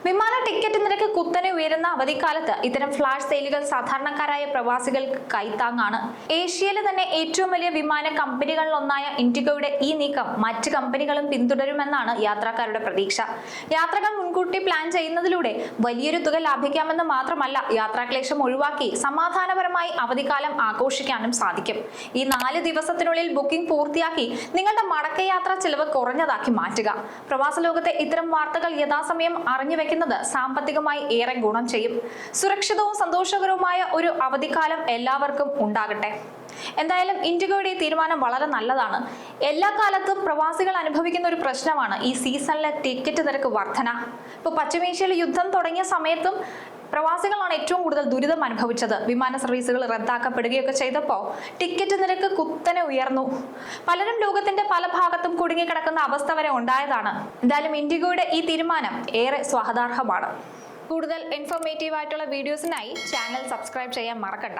വിമാന ടിക്കറ്റ് നിരക്ക് കുത്തനെ ഉയരുന്ന അവധിക്കാലത്ത് ഇത്തരം ഫ്ലാഷ് സെയിലുകൾ സാധാരണക്കാരായ പ്രവാസികൾക്ക് കൈത്താങ്ങാണ്. ഏഷ്യയിലെ തന്നെ ഏറ്റവും വലിയ വിമാന കമ്പനികളിലൊന്നായ ഇൻഡിഗോയുടെ ഈ നീക്കം മറ്റ് കമ്പനികളും പിന്തുടരുമെന്നാണ് യാത്രക്കാരുടെ പ്രതീക്ഷ. യാത്രകൾ മുൻകൂട്ടി പ്ലാൻ ചെയ്യുന്നതിലൂടെ വലിയൊരു തുക ലാഭിക്കാമെന്ന് മാത്രമല്ല, യാത്രാക്ലേശം ഒഴിവാക്കി സമാധാനപരമായി അവധിക്കാലം ആഘോഷിക്കാനും സാധിക്കും. ഈ 4 ദിവസത്തിനുള്ളിൽ ബുക്കിംഗ് പൂർത്തിയാക്കി നിങ്ങളുടെ മടക്കയാത്രാ ചിലവ് കുറഞ്ഞതാക്കി മാറ്റുക. പ്രവാസ ലോകത്തെ ഇത്തരം വാർത്തകൾ യഥാസമയം അറിഞ്ഞു വെക്കുന്നത് സാമ്പത്തികമായി ഏറെ ഗുണം ചെയ്യും. സുരക്ഷിതവും സന്തോഷകരവുമായ ഒരു അവധിക്കാലം എല്ലാവർക്കും ഉണ്ടാകട്ടെ. എന്തായാലും ഇൻഡിഗോയുടെ ഈ തീരുമാനം വളരെ നല്ലതാണ്. എല്ലാ കാലത്തും പ്രവാസികൾ അനുഭവിക്കുന്ന ഒരു പ്രശ്നമാണ് ഈ സീസണിലെ ടിക്കറ്റ് നിരക്ക് വർധന. ഇപ്പോൾ പശ്ചിമേഷ്യയിൽ യുദ്ധം തുടങ്ങിയ സമയത്തും പ്രവാസികളാണ് ഏറ്റവും കൂടുതൽ ദുരിതം അനുഭവിച്ചത്. വിമാന സർവീസുകൾ റദ്ദാക്കപ്പെടുകയൊക്കെ ചെയ്തപ്പോൾ ടിക്കറ്റ് നിരക്ക് കുത്തനെ ഉയർന്നു. പലരും ലോകത്തിന്റെ പല ഭാഗത്തും കുടുങ്ങിക്കിടക്കുന്ന അവസ്ഥ വരെ ഉണ്ടായതാണ്. എന്തായാലും ഇൻഡിഗോയുടെ ഈ തീരുമാനം ഏറെ സ്വാഗതാർഹമാണ്. കൂടുതൽ ഇൻഫോർമേറ്റീവ് ആയിട്ടുള്ള വീഡിയോസിനായി ചാനൽ സബ്സ്ക്രൈബ് ചെയ്യാൻ മറക്കണ്ട.